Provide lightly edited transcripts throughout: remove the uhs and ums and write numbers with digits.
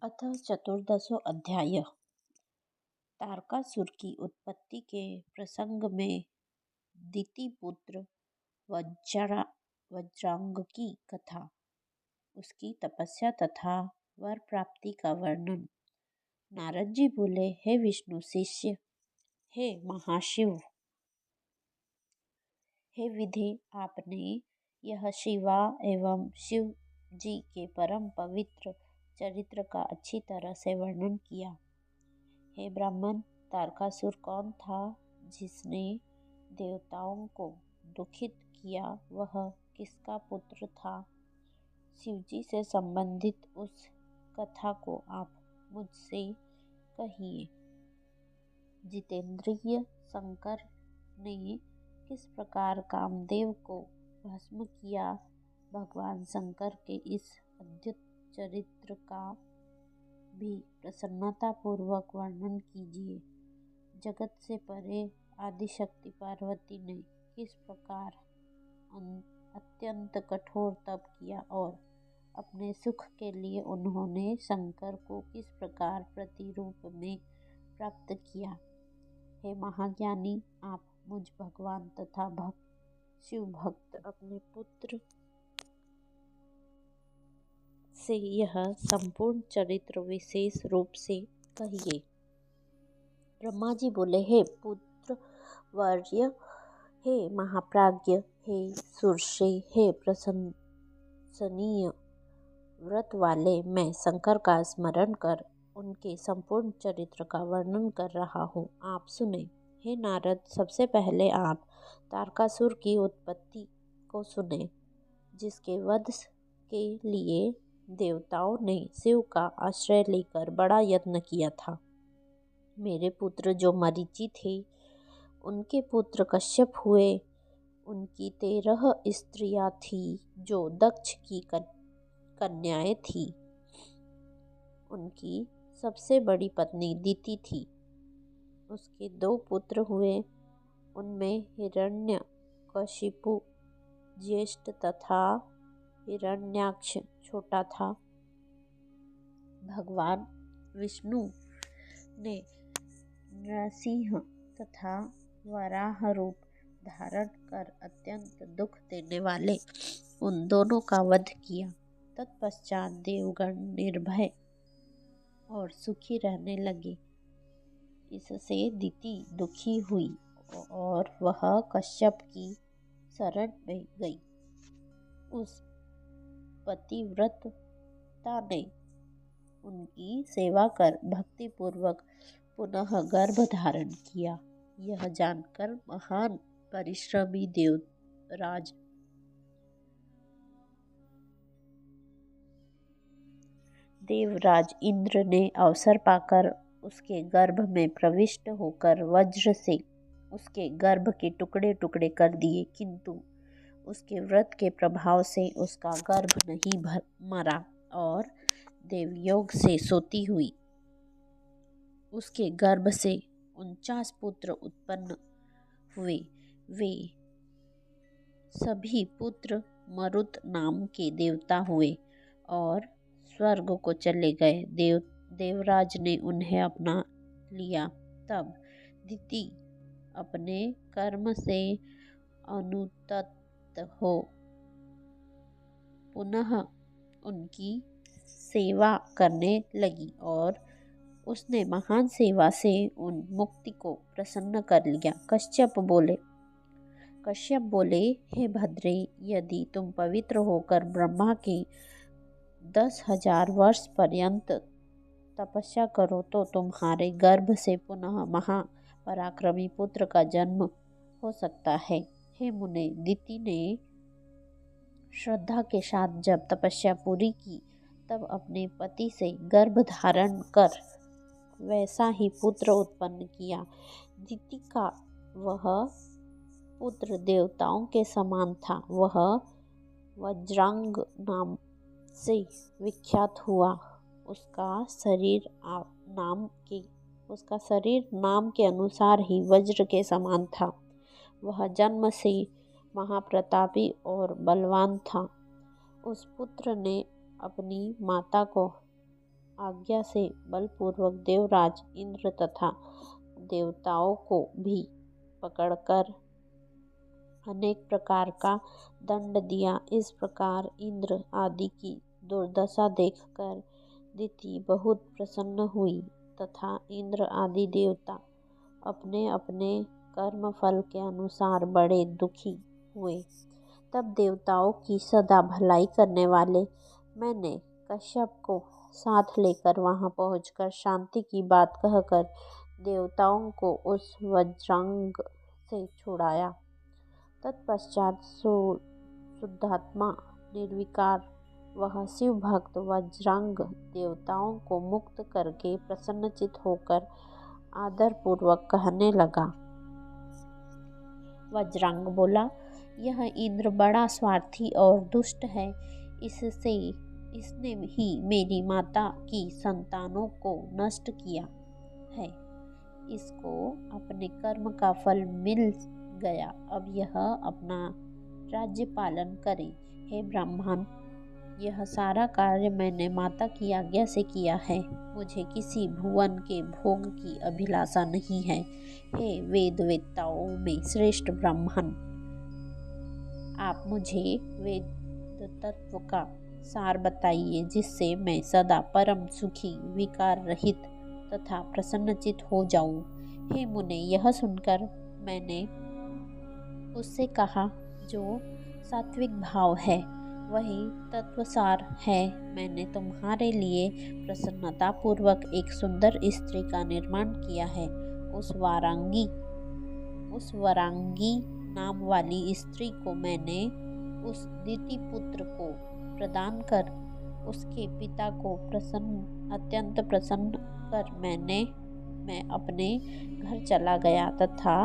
अथ चतुर्दशो अध्याय। तारकासुर की उत्पत्ति के प्रसंग में दितिपुत्र वज्रांग की कथा, उसकी तपस्या तथा वर प्राप्ति का वर्णन। नारद जी बोले, हे विष्णु शिष्य, हे महाशिव, हे विधि, आपने यह शिवा एवं शिव जी के परम पवित्र चरित्र का अच्छी तरह से वर्णन किया। हे ब्राह्मण, तारकासुर कौन था जिसने देवताओं को दुखित किया? वह किसका पुत्र था? शिवजी से संबंधित उस कथा को आप मुझसे कहिए। जितेंद्रिय शंकर ने किस प्रकार कामदेव को भस्म किया? भगवान शंकर के इस अद्भुत चरित्र का भी प्रसन्नता पूर्वक वर्णन कीजिए। जगत से परे आदिशक्ति पार्वती ने किस प्रकार अत्यंत कठोर तप किया और अपने सुख के लिए उन्होंने शंकर को किस प्रकार प्रतिरूप में प्राप्त किया। हे महाज्ञानी, आप मुझ भगवान तथा शिव भक्त अपने पुत्र से यह संपूर्ण चरित्र विशेष रूप से कहिए। ब्रह्मा जी बोले, हे पुत्र वर्य, हे महाप्राज्य, हे सुरसे, हे प्रशंसनीय व्रत वाले, मैं शंकर का स्मरण कर उनके संपूर्ण चरित्र का वर्णन कर रहा हूँ, आप सुने। हे नारद, सबसे पहले आप तारकासुर की उत्पत्ति को सुने, जिसके वध के लिए देवताओं ने शिव का आश्रय लेकर बड़ा यत्न किया था। मेरे पुत्र जो मरीचि थे, उनके पुत्र कश्यप हुए। उनकी 13 स्त्रियां थी जो दक्ष की कन्याएं थी। उनकी सबसे बड़ी पत्नी दिति थी। उसके 2 पुत्र हुए, उनमें हिरण्यकशिपु ज्येष्ठ तथा हिरण्याक्ष छोटा था। भगवान विष्णु ने नरसिंह तथा वराह रूप धारण कर अत्यंत दुख देने वाले उन दोनों का वध किया। तत्पश्चात देवगण निर्भय और सुखी रहने लगे। इससे दिति दुखी हुई और वह कश्यप की शरण में गई। उस पतिव्रता ने उनकी सेवा कर भक्ति पूर्वक पुनः गर्भ धारण किया। यह जानकर महान परिश्रमी देवराज इंद्र ने अवसर पाकर उसके गर्भ में प्रविष्ट होकर वज्र से उसके गर्भ के टुकड़े टुकड़े कर दिए, किंतु उसके व्रत के प्रभाव से उसका गर्भ नहीं मरा और देवयोग से सोती हुई उसके गर्भ से 49 पुत्र उत्पन्न हुए। वे सभी पुत्र मरुत नाम के देवता हुए और स्वर्ग को चले गए। देवराज ने उन्हें अपना लिया। तब दिति अपने कर्म से अनुतप्त हो पुनः उनकी सेवा करने लगी और उसने महान सेवा से उन मुक्ति को प्रसन्न कर लिया। कश्यप बोले, हे भद्रे, यदि तुम पवित्र होकर ब्रह्मा के 10,000 वर्ष पर्यंत तपस्या करो तो तुम्हारे गर्भ से पुनः महापराक्रमी पुत्र का जन्म हो सकता है। हे मुने, दिति ने श्रद्धा के साथ जब तपस्या पूरी की तब अपने पति से गर्भ धारण कर वैसा ही पुत्र उत्पन्न किया। दिति का वह पुत्र देवताओं के समान था। वह वज्रांग नाम से विख्यात हुआ। उसका शरीर नाम के अनुसार ही वज्र के समान था। वह जन्म से महाप्रतापी और बलवान था। उस पुत्र ने अपनी माता को आज्ञा से बलपूर्वक देवराज इंद्र तथा देवताओं को भी पकड़कर अनेक प्रकार का दंड दिया। इस प्रकार इंद्र आदि की दुर्दशा देखकर दिति बहुत प्रसन्न हुई तथा इंद्र आदि देवता अपने अपने कर्म फल के अनुसार बड़े दुखी हुए। तब देवताओं की सदा भलाई करने वाले मैंने कश्यप को साथ लेकर वहां पहुंचकर शांति की बात कहकर देवताओं को उस वज्रांग से छुड़ाया। तत्पश्चात शुद्धात्मा निर्विकार वह शिव भक्त वज्रांग देवताओं को मुक्त करके प्रसन्नचित होकर आदर पूर्वक कहने लगा। वज्रांग बोला, यह इंद्र बड़ा स्वार्थी और दुष्ट है। इसने ही मेरी माता की संतानों को नष्ट किया है। इसको अपने कर्म का फल मिल गया। अब यह अपना राज्य पालन करे। हे ब्राह्मण, यह सारा कार्य मैंने माता की आज्ञा से किया है। मुझे किसी भुवन के भोग की अभिलाषा नहीं है। हे वेद वेत्ताओं में श्रेष्ठ ब्राह्मण, आप मुझे वेद तत्व का सार बताइए, जिससे मैं सदा परम सुखी, विकार रहित तथा प्रसन्नचित हो जाऊं। हे मुने, यह सुनकर मैंने उससे कहा, जो सात्विक भाव है वही तत्वसार है। मैंने तुम्हारे लिए प्रसन्नता पूर्वक एक सुंदर स्त्री का निर्माण किया है। उस वरांगी नाम वाली स्त्री को मैंने उस दिति पुत्र को प्रदान कर उसके पिता को अत्यंत प्रसन्न कर मैं अपने घर चला गया तथा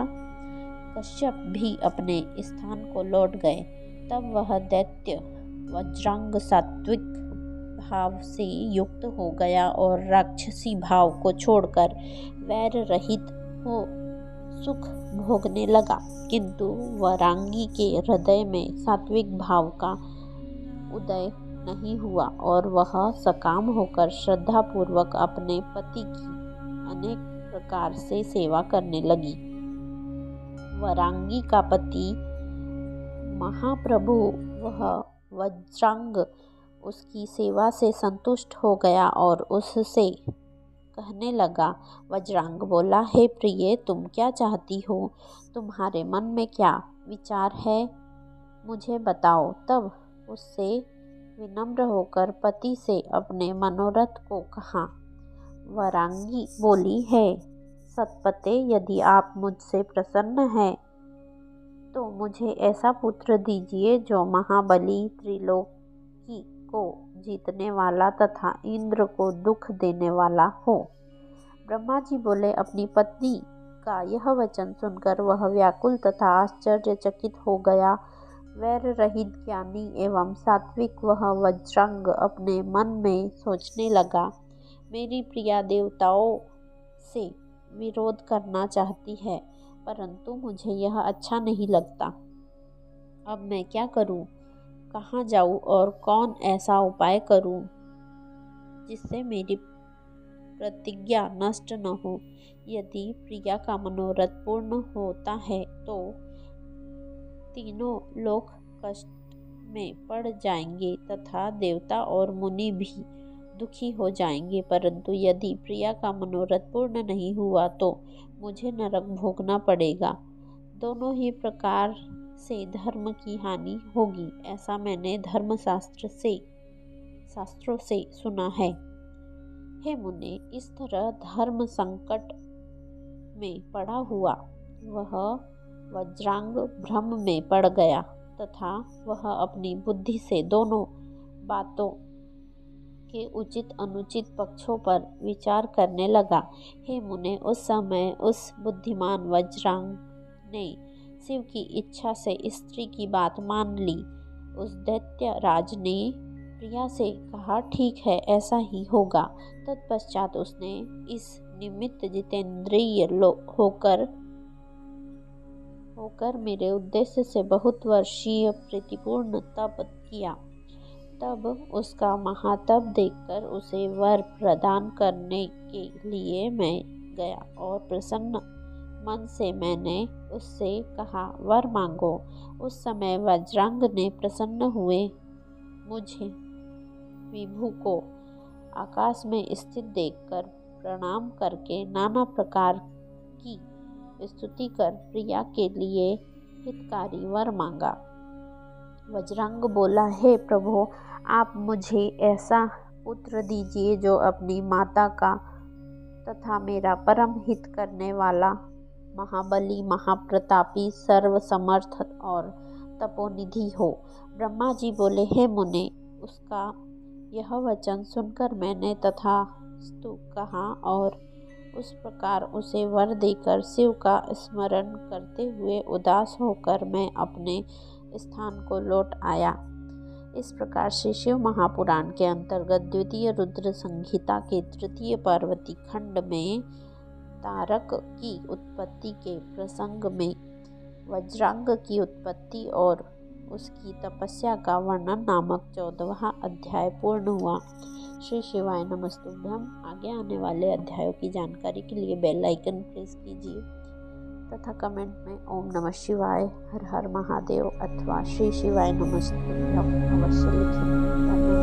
कश्यप भी अपने स्थान को लौट गए। तब वह दैत्य वज्रांग सात्विक भाव से युक्त हो गया और राक्षसी भाव को छोड़कर वैर रहित हो सुख भोगने लगा। किंतु वरांगी के हृदय में सात्विक भाव का उदय नहीं हुआ और वह सकाम होकर श्रद्धा पूर्वक अपने पति की अनेक प्रकार से सेवा करने लगी। वरांगी का पति महाप्रभु वह वज्रांग उसकी सेवा से संतुष्ट हो गया और उससे कहने लगा। वज्रांग बोला, हे प्रिय, तुम क्या चाहती हो? तुम्हारे मन में क्या विचार है, मुझे बताओ। तब उससे विनम्र होकर पति से अपने मनोरथ को कहा। वरांगी बोली, है सतपते, यदि आप मुझसे प्रसन्न हैं तो मुझे ऐसा पुत्र दीजिए जो महाबली, त्रिलोकी को जीतने वाला तथा इंद्र को दुख देने वाला हो। ब्रह्मा जी बोले, अपनी पत्नी का यह वचन सुनकर वह व्याकुल तथा आश्चर्यचकित हो गया। वैर रहित ज्ञानी एवं सात्विक वह वज्रांग अपने मन में सोचने लगा, मेरी प्रिया देवताओं से विरोध करना चाहती है, परंतु मुझे यह अच्छा नहीं लगता। अब मैं क्या करूं? कहाँ जाऊं और कौन ऐसा उपाय करूं जिससे मेरी प्रतिज्ञा नष्ट न हो? यदि प्रिया का मनोरथ पूर्ण होता है तो तीनों लोक कष्ट में पड़ जाएंगे तथा देवता और मुनि भी दुखी हो जाएंगे, परंतु यदि प्रिया का मनोरथ पूर्ण नहीं हुआ तो मुझे नरक भोगना पड़ेगा। दोनों ही प्रकार से धर्म की हानि होगी, ऐसा मैंने शास्त्रों से सुना है। हे मुने, इस तरह धर्म संकट में पड़ा हुआ वह वज्रांग भ्रम में पड़ गया तथा वह अपनी बुद्धि से दोनों बातों के उचित अनुचित पक्षों पर विचार करने लगा। हे मुने, उस समय उस बुद्धिमान वज्रांग ने शिव की इच्छा से स्त्री की बात मान ली। उस दैत्य राज ने प्रिया से कहा, ठीक है, ऐसा ही होगा। तत्पश्चात उसने इस निमित्त जितेंद्रिय होकर मेरे उद्देश्य से बहुत वर्षीय प्रीतिपूर्ण तप किया। तब उसका महातप देखकर उसे वर प्रदान करने के लिए मैं गया और प्रसन्न मन से मैंने उससे कहा, वर मांगो। उस समय वज्रांग ने प्रसन्न हुए मुझे विभु को आकाश में स्थित देखकर प्रणाम करके नाना प्रकार की स्तुति कर प्रिया के लिए हितकारी वर मांगा। वज्रांग बोला, हे प्रभु, आप मुझे ऐसा पुत्र दीजिए जो अपनी माता का तथा मेरा परम हित करने वाला, महाबली, महाप्रतापी, सर्वसमर्थ और तपोनिधि हो। ब्रह्मा जी बोले, हे मुने, उसका यह वचन सुनकर मैंने तथास्तु कहा और उस प्रकार उसे वर देकर शिव का स्मरण करते हुए उदास होकर मैं अपने स्थान को लौट आया। इस प्रकार से शिव महापुराण के अंतर्गत द्वितीय रुद्र संहिता के तृतीय पार्वती खंड में तारक की उत्पत्ति के प्रसंग में वज्रांग की उत्पत्ति और उसकी तपस्या का वर्णन नामक 14वां अध्याय पूर्ण हुआ। श्री शिवाय नमस्तुभ्यम। आगे आने वाले अध्यायों की जानकारी के लिए बेल आइकन प्रेस कीजिए तथा कमेंट में ओम नमः शिवाय, हर हर महादेव अथवा श्री शिवाय नमस्तुभ्यम अवश्य लिखें। धन्यवाद।